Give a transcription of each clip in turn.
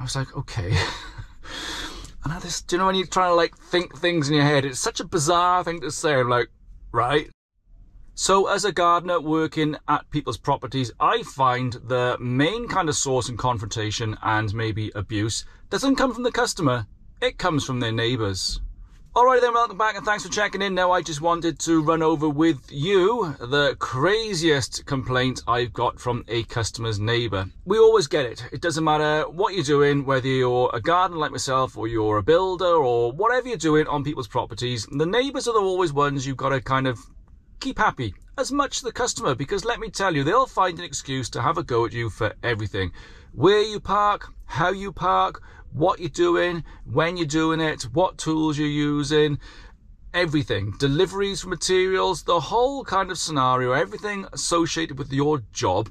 was like, okay. And I just, do you know when you're trying to like think things in your head? It's such a bizarre thing to say. I'm like, right. So as a gardener working at people's properties, I find the main kind of source in confrontation and maybe abuse doesn't come from the customer. It comes from their neighbours. Alright then, welcome back and thanks for checking in. Now I just wanted to run over with you the craziest complaint I've got from a customer's neighbour. We always get it. It doesn't matter what you're doing, whether you're a gardener like myself or you're a builder or whatever you're doing on people's properties. The neighbours are always ones you've got to kind of keep happy as much as the customer, because let me tell you, they'll find an excuse to have a go at you for everything. Where you park, how you park, what you're doing, when you're doing it, what tools you're using, everything. Deliveries for materials, the whole kind of scenario, everything associated with your job,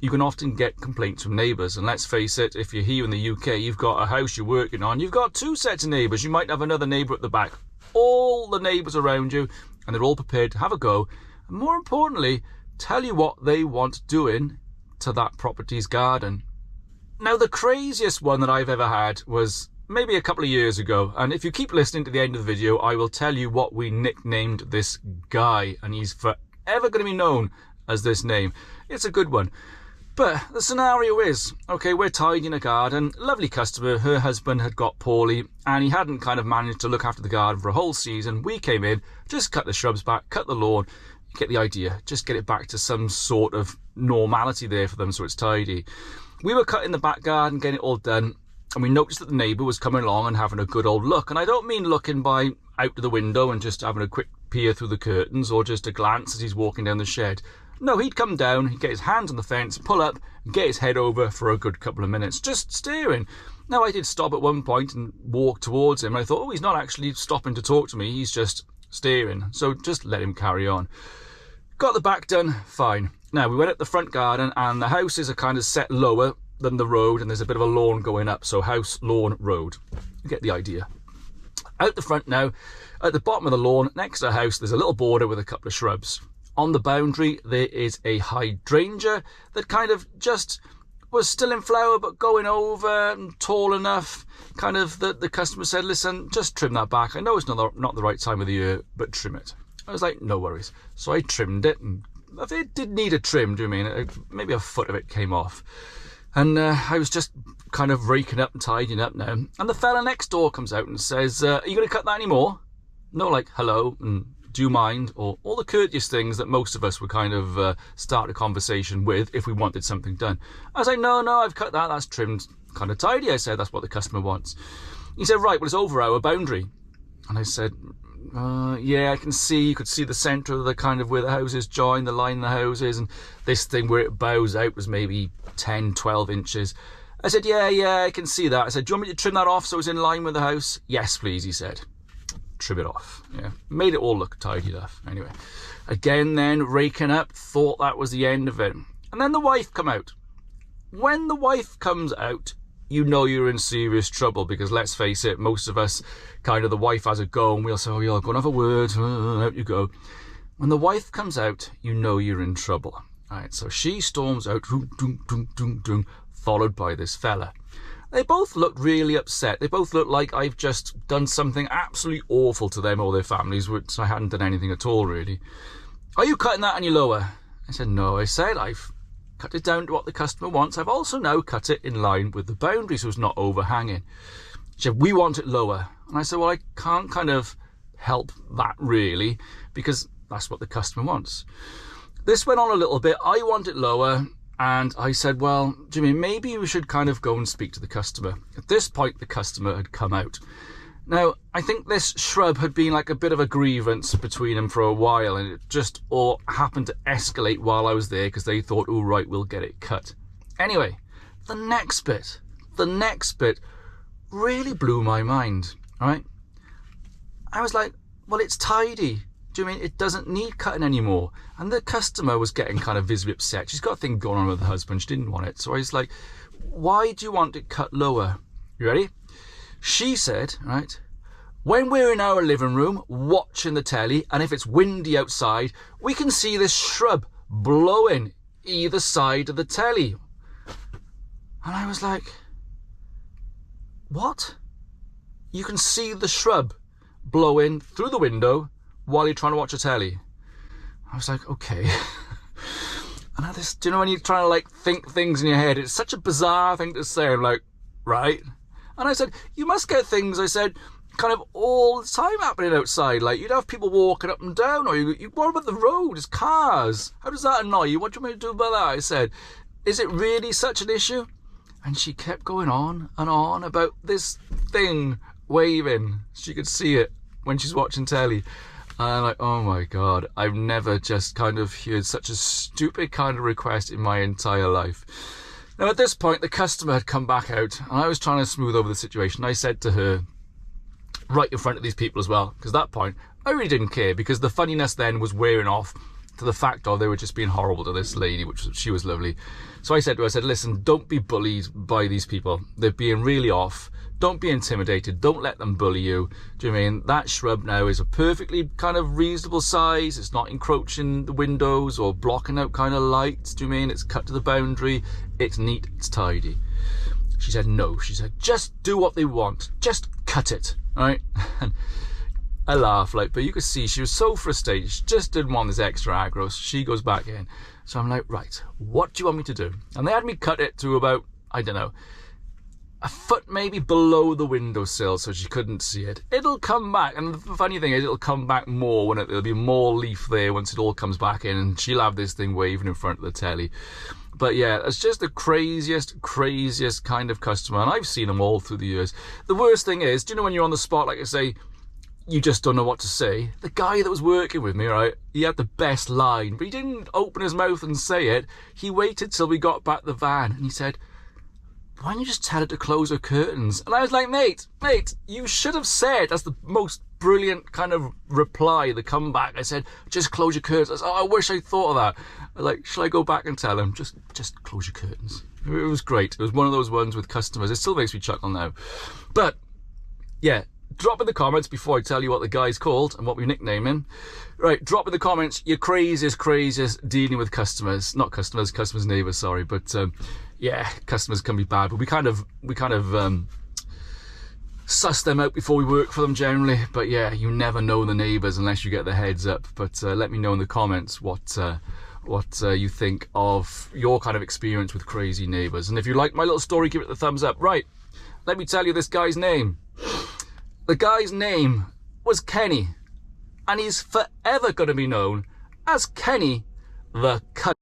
you can often get complaints from neighbours. And let's face it, if you're here in the UK, you've got a house you're working on, you've got two sets of neighbours. You might have another neighbour at the back. All the neighbours around you, and they're all prepared to have a go. And more importantly, tell you what they want doing to that property's garden. Now, the craziest one that I've ever had was maybe a couple of years ago. And if you keep listening to the end of the video, I will tell you what we nicknamed this guy. And he's forever going to be known as this name. It's a good one. But the scenario is, okay, we're tidying a garden. Lovely customer, her husband had got poorly and he hadn't kind of managed to look after the garden for a whole season. We came in, just cut the shrubs back, cut the lawn. You get the idea. Just get it back to some sort of normality there for them so it's tidy. We were cutting the back garden, getting it all done, and we noticed that the neighbour was coming along and having a good old look. And I don't mean looking by out of the window and just having a quick peer through the curtains or just a glance as he's walking down the shed. No, he'd come down, he'd get his hands on the fence, pull up, and get his head over for a good couple of minutes, just staring. Now, I did stop at one point and walk towards him, and I thought, oh, he's not actually stopping to talk to me, he's just staring. So just let him carry on. Got the back done, fine. Now, we went up the front garden, and the houses are kind of set lower than the road, and there's a bit of a lawn going up, so house, lawn, road. You get the idea. Out the front now, at the bottom of the lawn, next to the house, there's a little border with a couple of shrubs. On the boundary, there is a hydrangea that kind of just was still in flower, but going over and tall enough, kind of that the customer said, listen, just trim that back. I know it's not the right time of the year, but trim it. I was like, no worries. So I trimmed it, and if it did need a trim, do you mean? Maybe a foot of it came off. And I was just kind of raking up and tidying up now. And the fella next door comes out and says, are you going to cut that anymore? No, like, hello, and do you mind? Or all the courteous things that most of us would kind of start a conversation with if we wanted something done. I was like, no, I've cut that. That's trimmed kind of tidy. I said, that's what the customer wants. He said, right, well, it's over our boundary. And I said, yeah, I can see, you could see the centre of the kind of where the houses join, the line of the houses, and this thing where it bows out was maybe 10, 12 inches. I said, yeah, I can see that. I said, do you want me to trim that off so it's in line with the house? Yes, please, he said. Trim it off. Yeah, made it all look tidy enough. Anyway, again then, raking up, thought that was the end of it. And then the wife come out. When the wife comes out, you know you're in serious trouble, because let's face it, most of us, kind of the wife has a go and we'll say, oh yeah, go and have a word, out you go. When the wife comes out, you know you're in trouble. All right, so she storms out, followed by this fella. They both looked really upset. They both looked like I've just done something absolutely awful to them or their families, which I hadn't done anything at all, really. Are you cutting that any lower? I said, no. I said, I've cut it down to what the customer wants. I've also now cut it in line with the boundary so it's not overhanging. She said, we want it lower. And I said, well, I can't kind of help that really, because that's what the customer wants. This went on a little bit. I want it lower. And I said, well, Jimmy, maybe we should kind of go and speak to the customer. At this point, the customer had come out. Now, I think this shrub had been like a bit of a grievance between them for a while, and it just all happened to escalate while I was there because they thought, oh, right, we'll get it cut. Anyway, the next bit really blew my mind, all right? I was like, well, it's tidy. Do you mean it doesn't need cutting anymore? And the customer was getting kind of visibly upset. She's got a thing going on with her husband. She didn't want it. So I was like, why do you want it cut lower? You ready? She said, right, when we're in our living room watching the telly, and if it's windy outside, we can see this shrub blowing either side of the telly. And I was like, what? You can see the shrub blowing through the window while you're trying to watch a telly. I was like, okay. And I just, do you know when you're trying to like think things in your head? It's such a bizarre thing to say. I'm like, right. And I said, you must get things, I said, kind of all the time happening outside. Like, you'd have people walking up and down, or what about the road? It's cars. How does that annoy you? What do you want me to do about that? I said, is it really such an issue? And she kept going on and on about this thing waving. She could see it when she's watching telly. And I'm like, oh my God, I've never just kind of heard such a stupid kind of request in my entire life. Now at this point, the customer had come back out and I was trying to smooth over the situation. I said to her, right in front of these people as well, because at that point, I really didn't care, because the funniness then was wearing off to the fact of they were just being horrible to this lady, she was lovely. So I said to her, I said, listen, don't be bullied by these people. They're being really off. Don't be intimidated. Don't let them bully you. Do you know what I mean? That shrub now is a perfectly kind of reasonable size. It's not encroaching the windows or blocking out kind of lights. Do you know what I mean? It's cut to the boundary. It's neat. It's tidy. She said, no. She said, just do what they want. Just cut it. All right? And I laughed, like, but you could see she was so frustrated. She just didn't want this extra aggro. So she goes back in. So I'm like, right, what do you want me to do? And they had me cut it to about, I don't know, a foot maybe below the windowsill so she couldn't see it. It'll come back. And the funny thing is, it'll come back more when there'll be more leaf there once it all comes back in, and she'll have this thing waving in front of the telly. But yeah, it's just the craziest kind of customer. And I've seen them all through the years. The worst thing is, do you know when you're on the spot, like I say, you just don't know what to say? The guy that was working with me, right, he had the best line, but he didn't open his mouth and say it. He waited till we got back the van and he said, why don't you just tell her to close her curtains? And I was like, mate, you should have said, that's the most brilliant kind of reply, the comeback. I said, just close your curtains. I said, oh, I wish I thought of that. I was like, shall I go back and tell him, just close your curtains? It was great. It was one of those ones with customers. It still makes me chuckle now. But yeah, drop in the comments before I tell you what the guy's called and what we nickname him. Right, drop in the comments your craziest dealing with customers. Not customers, neighbours, sorry. But yeah, customers can be bad, but we kind of suss them out before we work for them generally. But yeah, you never know the neighbours unless you get the heads up. But let me know in the comments what you think of your kind of experience with crazy neighbours. And if you like my little story, give it the thumbs up. Right, let me tell you this guy's name. The guy's name was Kenny, and he's forever going to be known as Kenny the Cunt.